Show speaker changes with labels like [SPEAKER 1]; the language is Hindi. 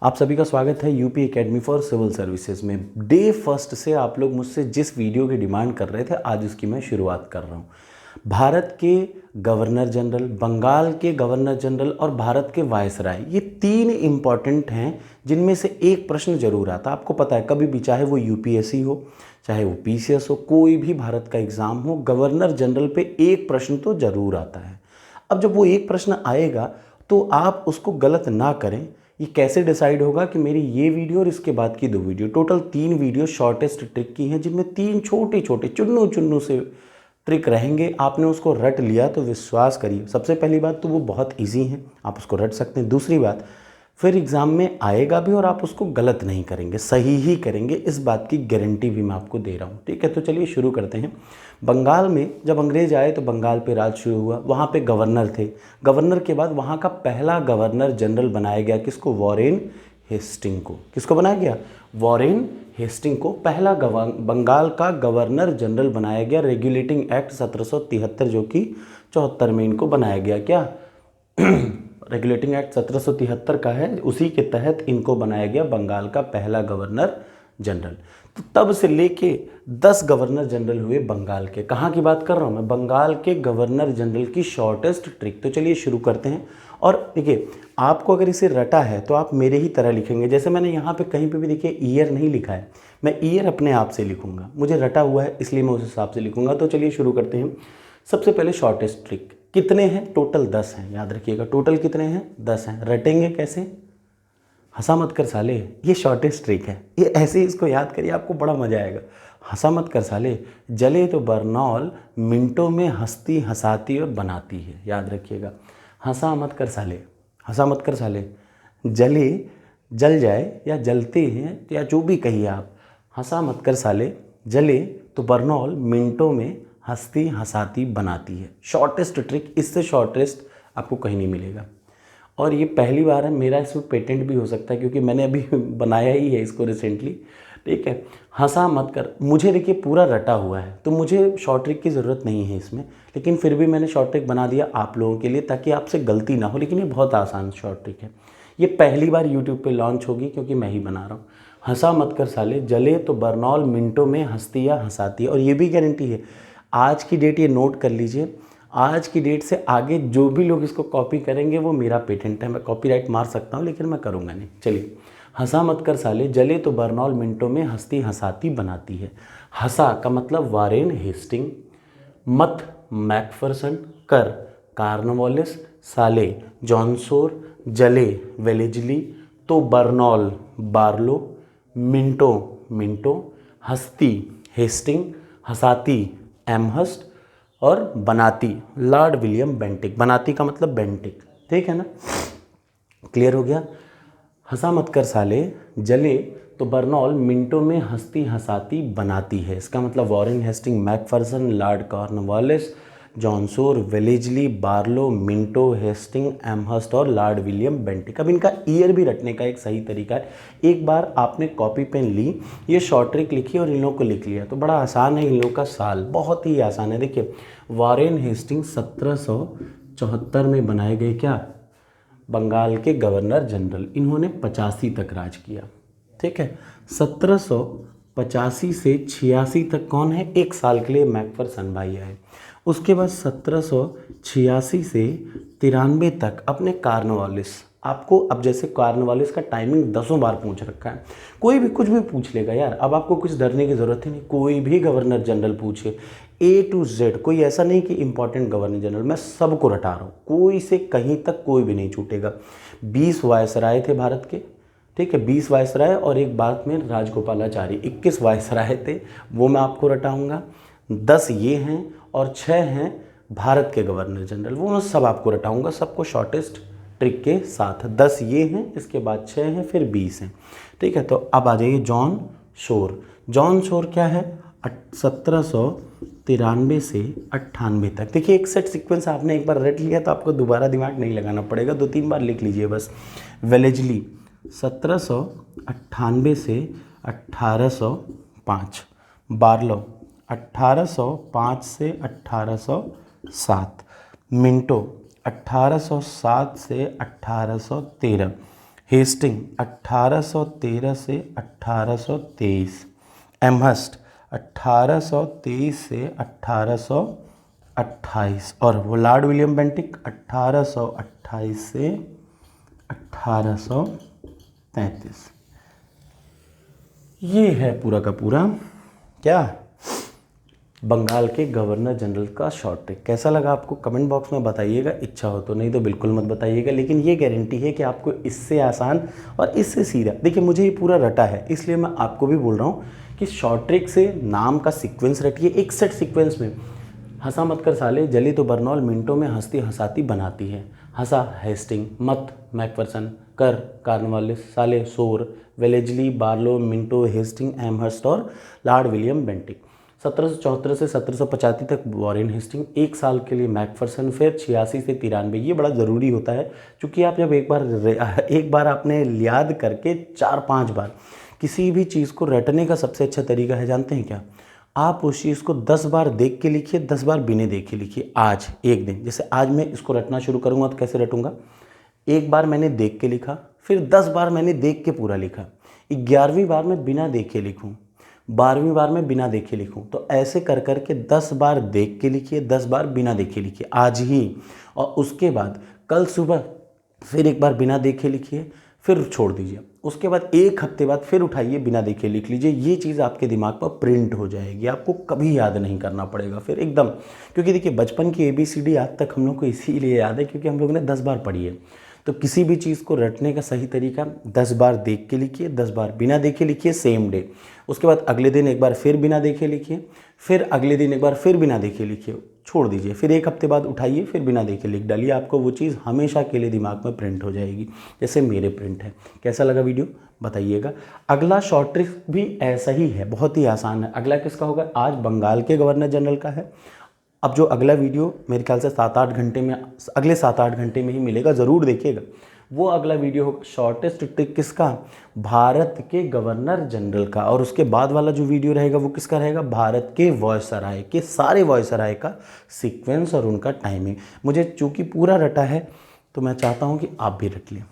[SPEAKER 1] आप सभी का स्वागत है UP academy for civil services में। डे फर्स्ट से आप लोग मुझसे जिस वीडियो की डिमांड कर रहे थे, आज उसकी मैं शुरुआत कर रहा हूँ। भारत के गवर्नर जनरल, बंगाल के गवर्नर जनरल और भारत के वायसराय, ये तीन इम्पॉर्टेंट हैं जिनमें से एक प्रश्न जरूर आता। आपको पता है कभी भी, चाहे वो यूपीएससी हो, चाहे वो पीसीएस हो, कोई भी भारत का एग्ज़ाम हो, गवर्नर जनरल पे एक प्रश्न तो जरूर आता है। अब जब वो एक प्रश्न आएगा तो आप उसको गलत ना करें। ये कैसे डिसाइड होगा कि मेरी ये वीडियो और इसके बाद की 2 video, total 3 video shortest trick की हैं, जिनमें 3 छोटे छोटे चुन्नू चुन्नू से ट्रिक रहेंगे। आपने उसको रट लिया तो विश्वास करिए, सबसे पहली बात तो वो बहुत इजी है, आप उसको रट सकते हैं। दूसरी बात, फिर एग्ज़ाम में आएगा भी और आप उसको गलत नहीं करेंगे, सही ही करेंगे, इस बात की गारंटी भी मैं आपको दे रहा हूँ। ठीक है, तो चलिए शुरू करते हैं। बंगाल में जब अंग्रेज आए तो बंगाल पे राज शुरू हुआ। वहाँ पे गवर्नर थे। गवर्नर के बाद वहाँ का पहला गवर्नर जनरल बनाया गया किसको? वॉरेन हेस्टिंग को। किसको बनाया गया? वॉरेन हेस्टिंग को पहला बंगाल का गवर्नर जनरल बनाया गया। रेगुलेटिंग एक्ट 1773 जो कि 74 में इनको बनाया गया। क्या रेगुलेटिंग एक्ट 1773 का है, उसी के तहत इनको बनाया गया बंगाल का पहला गवर्नर जनरल। तो तब से लेके 10 गवर्नर जनरल हुए बंगाल के। कहाँ की बात कर रहा हूँ मैं? बंगाल के गवर्नर जनरल की शॉर्टेस्ट ट्रिक। तो चलिए शुरू करते हैं। और देखिए, आपको अगर इसे रटा है तो आप मेरे ही तरह लिखेंगे। जैसे मैंने यहाँ पे कहीं पे भी देखिए ईयर नहीं लिखा है, मैं ईयर अपने आप से लिखूंगा। मुझे रटा हुआ है इसलिए मैं उस हिसाब से लिखूंगा। तो चलिए शुरू करते हैं। सबसे पहले शॉर्टेस्ट ट्रिक। कितने हैं? टोटल 10 हैं, याद रखिएगा। टोटल कितने हैं? 10 हैं। रटेंगे कैसे? हंसा मत कर साले, ये शॉर्टेस्ट ट्रिक है। ये ऐसे ही इसको याद करिए, आपको बड़ा मजा आएगा। हंसा मत कर साले, जले तो बरनौल, मिनटों में हंसती हंसाती और बनाती है। याद रखिएगा, हंसा मत कर साले, हंसा मत कर साले। जले, जल जाए या जलते हैं या जो भी कहिए आप, हंसा मत कर साले, जले तो बरनौल, मिनटों में हंसती हंसाती बनाती है। शॉर्टेस्ट ट्रिक, इससे शॉर्टेस्ट आपको कहीं नहीं मिलेगा। और ये पहली बार है, मेरा इसमें पेटेंट भी हो सकता है क्योंकि मैंने अभी बनाया ही है इसको रिसेंटली। ठीक है, हंसा मत कर। मुझे देखिए पूरा रटा हुआ है तो मुझे शॉर्ट ट्रिक की ज़रूरत नहीं है इसमें, लेकिन फिर भी मैंने शॉर्ट ट्रिक बना दिया आप लोगों के लिए ताकि आपसे गलती ना हो। लेकिन ये बहुत आसान शॉर्ट ट्रिक है। ये पहली बार यूट्यूब पे लॉन्च होगी क्योंकि मैं ही बना रहा हूँ। हंसा मत कर साले, जले तो बरनौल, मिनटों में हंसती या हंसाती है। और ये भी गारंटी है, आज की डेट ये नोट कर लीजिए, आज की डेट से आगे जो भी लोग इसको कॉपी करेंगे वो मेरा पेटेंट है। मैं कॉपीराइट मार सकता हूँ लेकिन मैं करूँगा नहीं। चलिए, हंसा मत कर साले, जले तो बरनौल, मिनटों में हंसती हंसाती बनाती है। हंसा का मतलब वारेन हेस्टिंग, मत मैकफरसन, कर कार्नवालिस, साले जॉनसोर, जले वेलेजली, तो बर्नौल बार्लो, मिंटो मिंटो, हंसती हेस्टिंग, हंसाती एमहस्ट और बनाती लॉर्ड विलियम बेंटिक। बनाती का मतलब बेंटिक। ठीक है ना, क्लियर हो गया? हंसा मत कर साले, जले तो बर्नौल, मिनटों में हंसती हंसाती बनाती है। इसका मतलब Warren Hastings, Macpherson, Lord Cornwallis, जॉनसोर, Wellesley, Barlow, Minto, Hastings, Amherst और लॉर्ड विलियम बेंटिक। अब इनका ईयर भी रटने का एक सही तरीका है। एक बार आपने कॉपी पेन ली, ये शॉर्ट ट्रिक लिखी और इन लोगों को लिख लिया तो बड़ा आसान है। इन लोगों का साल बहुत ही आसान है। देखिए, वॉरेन हेस्टिंग 1774 में बनाए गए क्या? बंगाल के गवर्नर जनरल। इन्होंने 85 तक राज किया। ठीक है, 1785 से 86 तक कौन है? एक साल के लिए मैकफरसन भाई आए। उसके बाद 1786 से 93 तक अपने कार्नवालिस। आपको अब जैसे कार्नवालिस का टाइमिंग 10 बार पूछ रखा है, कोई भी कुछ भी पूछ लेगा यार। अब आपको कुछ डरने की ज़रूरत ही नहीं, कोई भी गवर्नर जनरल पूछे A to Z, कोई ऐसा नहीं कि इंपॉर्टेंट गवर्नर जनरल, मैं सबको रटा रहा हूँ, कोई से कहीं तक कोई भी नहीं छूटेगा। 20 वायसराय थे भारत के। ठीक है, 20 वायसराय और एक बाद में राजगोपालाचारी, 21 वायसराय थे, वो मैं आपको रटाऊँगा। 10 ये हैं और 6 हैं भारत के गवर्नर जनरल, वो मैं सब आपको रटाऊँगा, सबको शॉर्टेस्ट ट्रिक के साथ। 10 ये हैं, इसके बाद 6 हैं, फिर 20 हैं। ठीक है, तो अब आ जाइए जॉन शोर। जॉन शोर क्या है? 1793 से 98 तक। देखिए, एक सेट सीक्वेंस आपने एक बार रट लिया तो आपको दोबारा दिमाग नहीं लगाना पड़ेगा, 2-3 बार लिख लीजिए बस। वेलेजली 1798 से 1805, बार्लो 1805 से 1807, मिंटो 1807 से 1813, हेस्टिंग 1813 से 1823, एमहर्स्ट 1823 से 1828 और लॉर्ड विलियम बेंटिक 1828 से 1833। ये है पूरा का पूरा क्या बंगाल के गवर्नर जनरल का शॉर्ट ट्रिक। कैसा लगा आपको कमेंट बॉक्स में बताइएगा, इच्छा हो तो, नहीं तो बिल्कुल मत बताइएगा। लेकिन ये गारंटी है कि आपको इससे आसान और इससे सीधा, देखिए मुझे ये पूरा रटा है इसलिए मैं आपको भी बोल रहा हूँ कि शॉर्ट ट्रिक से नाम का सीक्वेंस रटिए, एक सेट सीक्वेंस में। हंसा मत कर साले, जली तो बर्नौल, मिनटों में हंसती हंसाती बनाती है। हंसा हेस्टिंग, मत मैकफरसन, कर कार्नवालिस, साले Shore, Wellesley, Barlow, Minto, Hastings, Amherst और लॉर्ड विलियम बेंटिक। 1774 से 1785 तक वॉरेन हेस्टिंग, एक साल के लिए मैकफरसन, फिर 86 से 93। ये बड़ा ज़रूरी होता है क्योंकि आप जब एक बार आपने याद करके 4-5 बार किसी भी चीज़ को रटने का सबसे अच्छा तरीका है जानते हैं क्या? आप उस चीज़ को 10 बार देख के लिखिए, 10 बार बिना देखे लिखिए। आज एक दिन, जैसे आज मैं इसको रटना शुरू करूँगा तो कैसे रटूँगा? एक बार मैंने देख के लिखा, फिर 10 बार मैंने देख के पूरा लिखा, 11वीं बार मैं बिना देखे लिखूँ, 12वीं बार में बिना देखे लिखूँ। तो ऐसे कर कर के 10 बार देख के लिखिए, 10 बार बिना देखे लिखिए आज ही। और उसके बाद कल सुबह फिर एक बार बिना देखे लिखिए, फिर छोड़ दीजिए। उसके बाद एक हफ्ते बाद फिर उठाइए, बिना देखे लिख लीजिए। ये चीज़ आपके दिमाग पर प्रिंट हो जाएगी, आपको कभी याद नहीं करना पड़ेगा फिर एकदम। क्योंकि देखिए बचपन की ABCD आज तक हम लोग को इसीलिए याद है क्योंकि हम लोगों ने 10 बार पढ़ी है। तो किसी भी चीज़ को रटने का सही तरीका 10 बार देख के लिखिए, 10 बार बिना देखे लिखिए सेम डे। उसके बाद अगले दिन एक बार फिर बिना देखे लिखिए, फिर अगले दिन एक बार फिर बिना देखे लिखिए, छोड़ दीजिए। फिर एक हफ्ते बाद उठाइए, फिर बिना देखे लिख डालिए। आपको वो चीज़ हमेशा के लिए दिमाग में प्रिंट हो जाएगी, जैसे मेरे प्रिंट है। कैसा लगा वीडियो बताइएगा। अगला शॉर्ट ट्रिक भी ऐसा ही है, बहुत ही आसान है। अगला किसका होगा? आज बंगाल के गवर्नर जनरल का है। अब जो अगला वीडियो मेरे ख्याल से 7-8 घंटे में, अगले 7-8 घंटे में ही मिलेगा, ज़रूर देखिएगा। वो अगला वीडियो होगा शॉर्टेस्ट ट्रिक किसका? भारत के गवर्नर जनरल का। और उसके बाद वाला जो वीडियो रहेगा वो किसका रहेगा? भारत के वॉयसराय के, सारे वॉयसराय का सीक्वेंस और उनका टाइमिंग। मुझे चूँकि पूरा रटा है तो मैं चाहता हूँ कि आप भी रट लें।